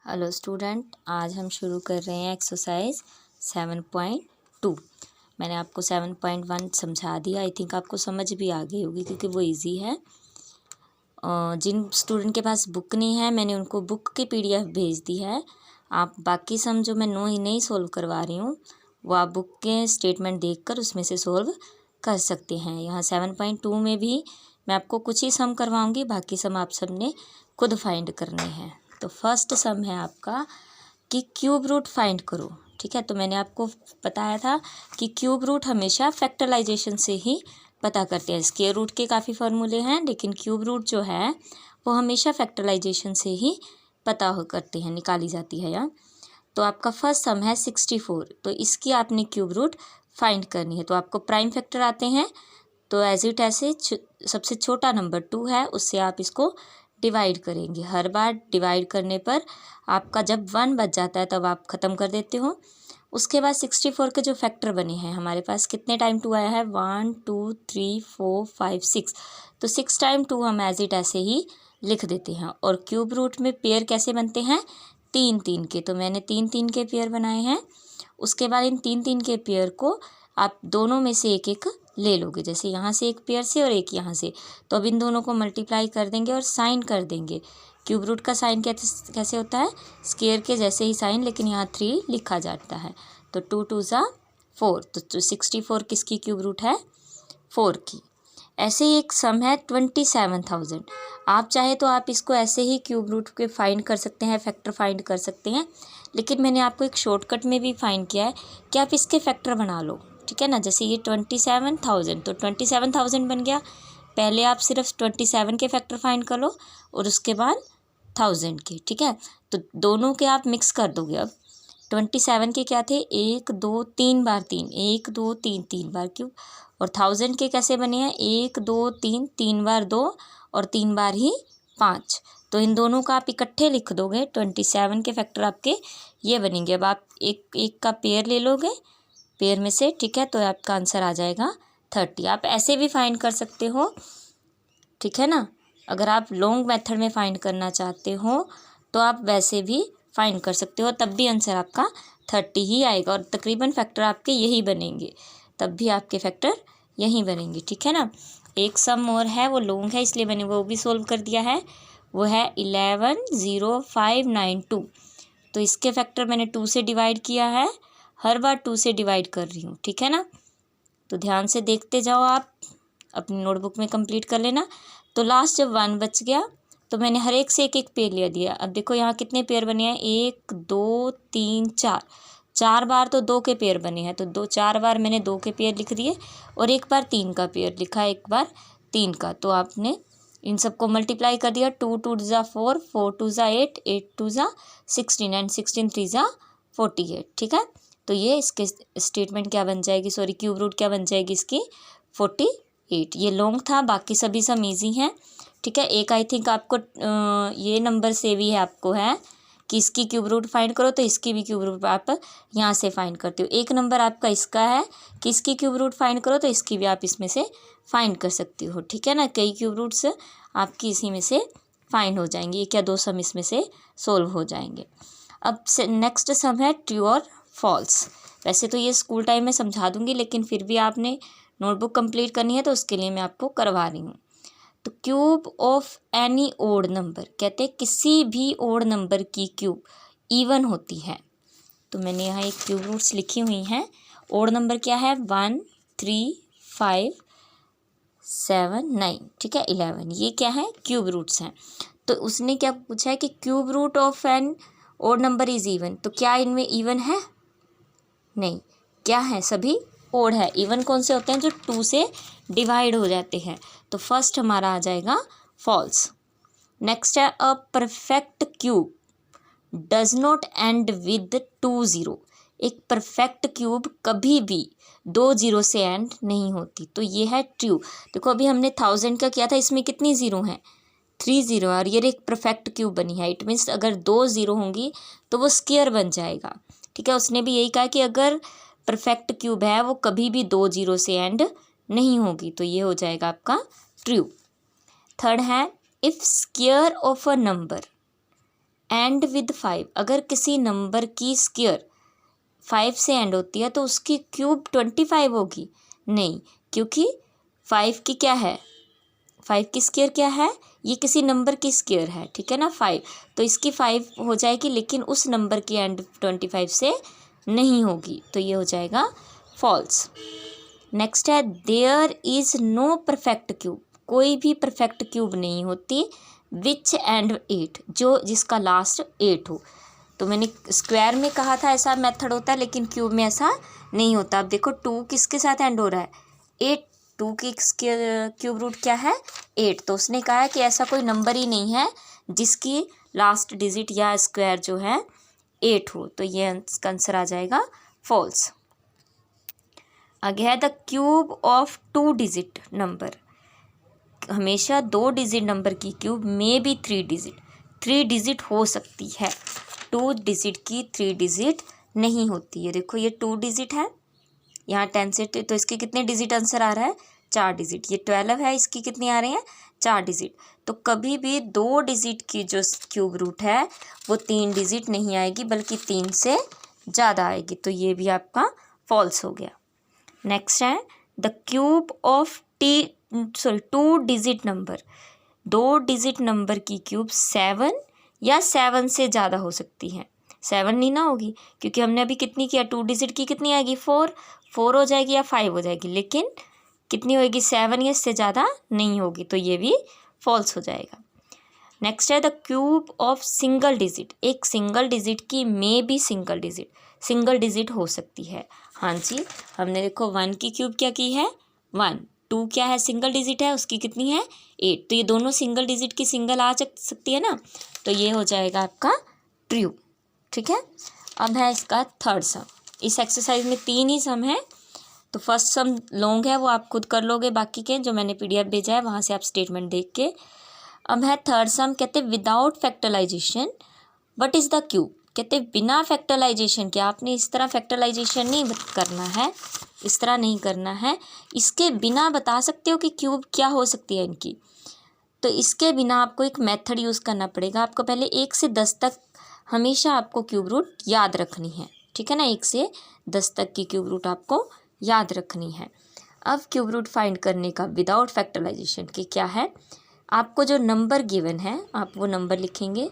Hello student, आज हम शुरू कर रहे हैं एक्सरसाइज 7.2। मैंने आपको 7.1 समझा दिया। आई थिंक आपको समझ भी आ गई होगी क्योंकि वो इजी है। जिन स्टूडेंट के पास बुक नहीं है मैंने उनको बुक की पीडीएफ भेज दी है। आप बाकी सम जो मैं नहीं सोल्व करवा रही हूँ वो आप बुक के स्टेटमेंट देखकर उसमें से सोल्व कर सकते हैं। यहाँ 7.2 में भी मैं आपको कुछ ही सम करवाऊँगी, बाकी सम आप सब ने खुद फाइंड करने हैं। तो फर्स्ट सम है आपका कि क्यूब रूट फाइंड करो। ठीक है, तो मैंने आपको बताया था कि क्यूब रूट हमेशा फैक्टराइजेशन से ही पता करते हैं। स्क्वायर रूट के काफ़ी फार्मूले हैं लेकिन क्यूब रूट जो है वो हमेशा फैक्टराइजेशन से ही पता करते हैं, निकाली जाती है यहाँ। तो आपका फर्स्ट सम है 64, तो इसकी आपने क्यूब रूट फाइंड करनी है। तो आपको प्राइम फैक्टर आते हैं, तो एज इट ऐसे सबसे छोटा नंबर 2 है उससे आप इसको डिवाइड करेंगे। हर बार डिवाइड करने पर आपका जब 1 बच जाता है तब आप ख़त्म कर देते हो। उसके बाद 64 के जो फैक्टर बने हैं हमारे पास कितने टाइम 2 आया है, 1 2 3 4 5 6, तो 6 टाइम 2 हम एज इट ऐसे ही लिख देते हैं। और क्यूब रूट में पेयर कैसे बनते हैं, 3 3 के, तो मैंने 3 3 के पेयर बनाए हैं। उसके बाद इन 3 3 के पेयर को आप दोनों में से एक एक ले लोगे, जैसे यहाँ से एक पेयर से और एक यहाँ से, तो अब इन दोनों को मल्टीप्लाई कर देंगे और साइन कर देंगे। क्यूब रूट का साइन कैसे होता है, स्क्वायर के जैसे ही साइन, लेकिन यहाँ 3 लिखा जाता है। तो 2 2 ज़ा 4, तो 64 किसकी क्यूब रूट है, 4 की। ऐसे ही एक सम है 27,000। आप चाहे तो आप इसको ऐसे ही क्यूब रूट के फाइंड कर सकते हैं, फैक्टर फाइंड कर सकते हैं, लेकिन मैंने आपको एक शॉर्टकट में भी फाइंड किया है कि आप इसके फैक्टर बना लो। ठीक है ना, जैसे ये 27,000, तो 27,000 बन गया। पहले आप सिर्फ 27 के फैक्टर फाइंड कर लो और उसके बाद 1000 के। ठीक है, तो दोनों के आप मिक्स कर दोगे। अब 27 के क्या थे, 1 2 3 बार 3, 1 2 3 3 बार क्यूब। और 1000 के कैसे बने हैं, 1 2 3 3 बार 2 और 3 बार ही 5। तो इन दोनों का आप इकट्ठे लिख दोगे, 27 के फैक्टर आपके ये बनेंगे। अब आप एक एक का पेयर ले लोगे पेयर में से, ठीक है, तो आपका आंसर आ जाएगा 30। आप ऐसे भी फाइंड कर सकते हो, ठीक है ना। अगर आप लॉन्ग मेथड में फाइंड करना चाहते हो तो आप वैसे भी फाइंड कर सकते हो, तब भी आंसर आपका 30 ही आएगा। और तकरीबन फैक्टर आपके यही बनेंगे, तब भी आपके फैक्टर यही बनेंगे। ठीक है ना। एक सम और है, वो लॉन्ग है इसलिए मैंने वो भी सोल्व कर दिया है। वो है 110592। तो इसके फैक्टर मैंने 2 से डिवाइड किया है, हर बार 2 से डिवाइड कर रही हूँ। ठीक है ना, तो ध्यान से देखते जाओ, आप अपनी नोटबुक में कंप्लीट कर लेना। तो लास्ट जब 1 बच गया तो मैंने हर एक से एक एक पेयर ले दिया। अब देखो यहाँ कितने पेयर बने हैं, 1 2 3 4, 4 बार तो 2 के पेयर बने हैं, तो 4 बार मैंने 2 के पेयर लिख दिए और एक बार 3 का पेयर लिखा, एक बार 3 का। तो आपने इन सबको मल्टीप्लाई कर दिया, 2 2 ज़ा 4, 4 2 ज़ा 8, 8 2 ज़ा 16 एंड 16 3 ज़ा 48। ठीक है, तो ये इसके स्टेटमेंट क्या बन जाएगी, सॉरी क्यूब रूट क्या बन जाएगी इसकी, 48। ये लॉन्ग था, बाकी सभी सम ईजी हैं। ठीक है, एक आई थिंक आपको ये नंबर से भी है, आपको है कि इसकी क्यूब रूट फाइंड करो, तो इसकी भी क्यूब रूट आप यहाँ से फाइंड करते हो। एक नंबर आपका इसका है कि इसकी क्यूब रूट फाइंड करो, तो इसकी भी आप इसमें से फाइंड कर सकती हो। ठीक है ना, कई क्यूब रूट्स आपकी इसी में से फाइंड हो जाएंगी, एक या 2 सम इसमें से सोल्व हो जाएंगे। अब नेक्स्ट सम है ट्रू और फॉल्स। वैसे तो ये स्कूल टाइम में समझा दूंगी, लेकिन फिर भी आपने नोटबुक कंप्लीट करनी है तो उसके लिए मैं आपको करवा रही हूँ। तो cube of any odd number, कहते हैं किसी भी ओड नंबर की क्यूब इवन होती है। तो मैंने यहाँ एक क्यूब रूट्स लिखी हुई हैं। ओड नंबर क्या है, 1 3 5 7 9, ठीक है, 11, ये क्या है, क्यूब रूट्स हैं। तो उसने क्या पूछा है कि cube root of an odd number is even, तो क्या इनमें इवन है, नहीं, क्या है, सभी ओड है। इवन कौन से होते हैं, जो 2 से डिवाइड हो जाते हैं। तो फर्स्ट हमारा आ जाएगा फॉल्स। नेक्स्ट है a perfect cube does not and with 2 0। एक परफेक्ट क्यूब कभी भी 2 0 से एंड नहीं होती, तो ये है ट्रू। देखो अभी हमने 1000 का किया था, इसमें कितनी ज़ीरो हैं, 3 0, और ये एक परफेक्ट क्यूब बनी है। इट मीन्स अगर 2 0 होंगी तो वो स्क्वायर बन जाएगा। ठीक है, उसने भी यही कहा कि अगर परफेक्ट क्यूब है वो कभी भी 2 0 से एंड नहीं होगी, तो ये हो जाएगा आपका ट्रू। थर्ड है if square of a number and with 5, अगर किसी नंबर की स्क्वायर 5 से एंड होती है तो उसकी क्यूब 25 होगी? नहीं, क्योंकि 5 की क्या है, 5 की स्क्वायर क्या है, ये किसी नंबर की स्क्वायर है, ठीक है ना 5, तो इसकी 5 हो जाएगी, लेकिन उस नंबर की एंड 25 से नहीं होगी, तो ये हो जाएगा फॉल्स। नेक्स्ट है there is no perfect cube, कोई भी परफेक्ट क्यूब नहीं होती विच एंड 8, जो जिसका लास्ट 8 हो। तो मैंने स्क्वायर में कहा था ऐसा मेथड होता है, लेकिन क्यूब में ऐसा नहीं होता। अब देखो 2 किसके साथ एंड हो रहा है, 8, 2 की क्यूब रूट क्या है 8, तो उसने कहा है कि ऐसा कोई नंबर ही नहीं है जिसकी लास्ट डिजिट या स्क्वायर जो है 8 हो, तो ये आंसर आ जाएगा फॉल्स। आगे है the cube of 2 digit number, हमेशा 2 डिजिट नंबर की क्यूब में भी 3 डिजिट, 3 डिजिट हो सकती है, 2 डिजिट की 3 डिजिट नहीं होती है। देखो ये 2 डिजिट है, यहाँ 10 से, तो इसके कितने डिजिट आंसर आ रहा है 4 डिजिट, ये 12 है, इसकी कितनी आ रही है 4 डिजिट, तो कभी भी 2 डिजिट की जो क्यूब रूट है वो 3 डिजिट नहीं आएगी, बल्कि 3 से ज़्यादा आएगी, तो ये भी आपका फॉल्स हो गया। नेक्स्ट है the cube of 2 digit number, 2 digit number की क्यूब 7 या 7 से ज़्यादा हो सकती है, 7 नहीं ना होगी, क्योंकि हमने अभी कितनी किया, 2 डिजिट की कितनी आएगी 4 हो जाएगी या 5 हो जाएगी, लेकिन कितनी होएगी 7 या इससे ज़्यादा नहीं होगी, तो ये भी फॉल्स हो जाएगा। नेक्स्ट है the cube of single digit, एक सिंगल डिजिट की में भी सिंगल डिजिट हो सकती है। हाँ जी, हमने देखो 1 की क्यूब क्या की है 1, 2 क्या है सिंगल डिजिट है, उसकी कितनी है 8, तो ये दोनों सिंगल डिजिट की सिंगल आ सकती है ना, तो ये हो जाएगा आपका ट्रू, ठीक है। अब है इसका थर्ड सम, इस एक्सरसाइज में 3 ही सम है, तो फर्स्ट सम लॉन्ग है वो आप खुद कर लोगे, बाकी के जो मैंने PDF भेजा है वहाँ से आप स्टेटमेंट देख के। अब है थर्ड सम, कहते without factorization what is the cube, कहते बिना फैक्टराइजेशन के, आपने इस तरह फैक्टराइजेशन नहीं करना है, इस तरह नहीं करना है, इसके बिना बता सकते हो कि क्यूब क्या हो सकती है इनकी, तो इसके बिना आपको एक मेथड यूज़ करना पड़ेगा। आपको पहले 1 से 10 तक हमेशा आपको क्यूब रूट याद रखनी है, ठीक है ना, 1 से 10 तक की क्यूब रूट आपको याद रखनी है। अब क्यूब रूट फाइंड करने का विदाउट फैक्टराइजेशन के क्या है, आपको जो नंबर गिवन है आप वो नंबर लिखेंगे,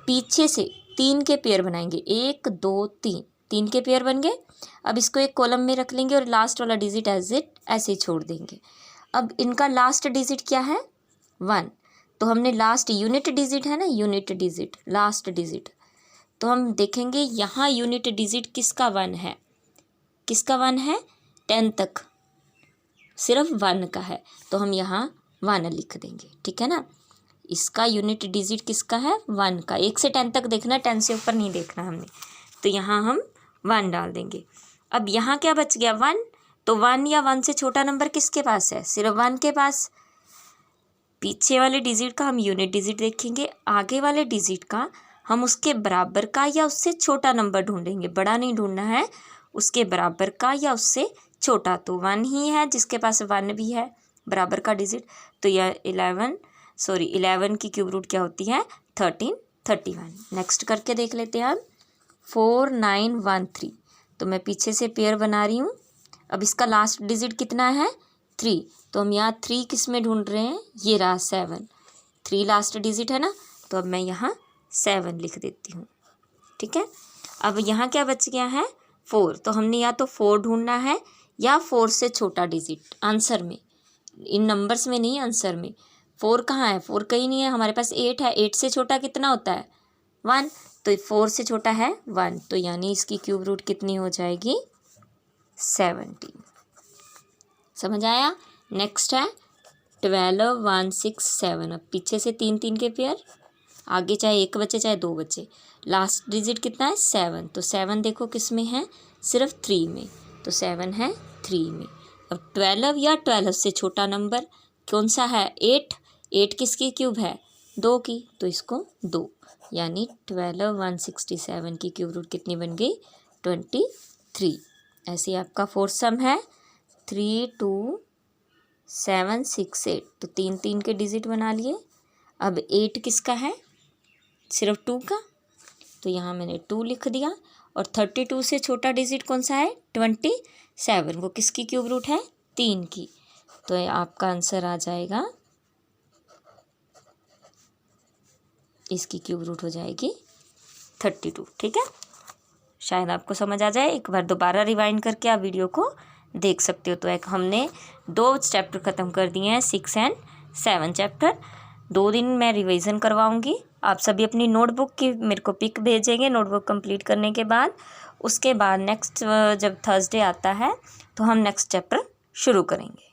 पीछे से 3 के पेयर बनाएंगे, 1 2 3, 3 के पेयर बन गए। अब इसको एक कॉलम में रख लेंगे और लास्ट वाला डिजिट एज इट ऐसे ही छोड़ देंगे। अब इनका लास्ट डिजिट क्या है 1, तो हमने लास्ट यूनिट डिजिट है ना, यूनिट डिजिट लास्ट डिजिट, तो हम देखेंगे यहाँ यूनिट डिजिट किसका 1 है, किसका 1 है 10 तक सिर्फ 1 का है, तो हम यहाँ 1 लिख देंगे, ठीक है ना। इसका यूनिट डिजिट किसका है 1 का, 1 से 10 तक देखना, 10 से ऊपर नहीं देखना हमने, तो यहाँ हम 1 डाल देंगे। अब यहाँ क्या बच गया 1, तो 1 या 1 से छोटा नंबर किसके पास है, सिर्फ 1 के पास। पीछे वाले डिजिट का हम यूनिट डिजिट देखेंगे, आगे वाले डिजिट का हम उसके बराबर का या उससे छोटा नंबर ढूंढेंगे, बड़ा नहीं ढूंढना है, उसके बराबर का या उससे छोटा, तो 1 ही है जिसके पास 1 भी है बराबर का डिजिट, तो यह 11 की क्यूब रूट क्या होती है 31। नेक्स्ट करके देख लेते हैं हम 4 9 1 3, तो मैं पीछे से पेयर बना रही हूँ। अब इसका लास्ट डिजिट कितना है 3, तो हम यहाँ 3 किस में ढूंढ रहे हैं, ये रहा 7, 3 लास्ट डिजिट है ना, तो अब मैं यहाँ 7 लिख देती हूँ, ठीक है। अब यहाँ क्या बच गया है 4, तो हमने या तो 4 ढूंढना है या 4 से छोटा डिजिट आंसर में, इन नंबर्स में नहीं आंसर में। 4 कहाँ है, 4 कहीं नहीं है, हमारे पास 8 है, 8 से छोटा कितना होता है 1, तो 4 से छोटा है 1, तो यानी इसकी क्यूब रूट कितनी हो जाएगी 17। समझ आया। नेक्स्ट है 12 1 6 7, अब पीछे से 3 3 के पेयर, आगे चाहे 1 बचे चाहे 2 बचे, लास्ट डिजिट कितना है 7, तो 7 देखो किस में है सिर्फ 3 में, तो 7 है 3 में। अब 12 या 12 से छोटा नंबर कौन सा है 8, 8 किसकी क्यूब है 2 की, तो इसको 2, यानी 12 167 की क्यूब रूट कितनी बन गई 23। ऐसे ही आपका फोर्थ सम है 3 2 7 6 8, तो 3 3 के डिजिट बना लिए। अब 8 किसका है सिर्फ 2 का, तो यहाँ मैंने 2 लिख दिया। और 32 से छोटा डिजिट कौन सा है? 27। वो किसकी क्यूब रूट है? 3 की। तो ये आपका आंसर आ जाएगा, इसकी क्यूब रूट हो जाएगी 32। ठीक है, शायद आपको समझ आ जाए। एक बार दोबारा रिवाइंड करके आप वीडियो को देख सकते हो। तो एक हमने 2 चैप्टर ख़त्म कर दिए हैं, 6 एंड 7 चैप्टर। 2 दिन मैं रिवीजन करवाऊंगी। आप सभी अपनी नोटबुक की मेरे को पिक भेजेंगे नोटबुक कंप्लीट करने के बाद। उसके बाद नेक्स्ट जब थर्सडे आता है तो हम नेक्स्ट चैप्टर शुरू करेंगे।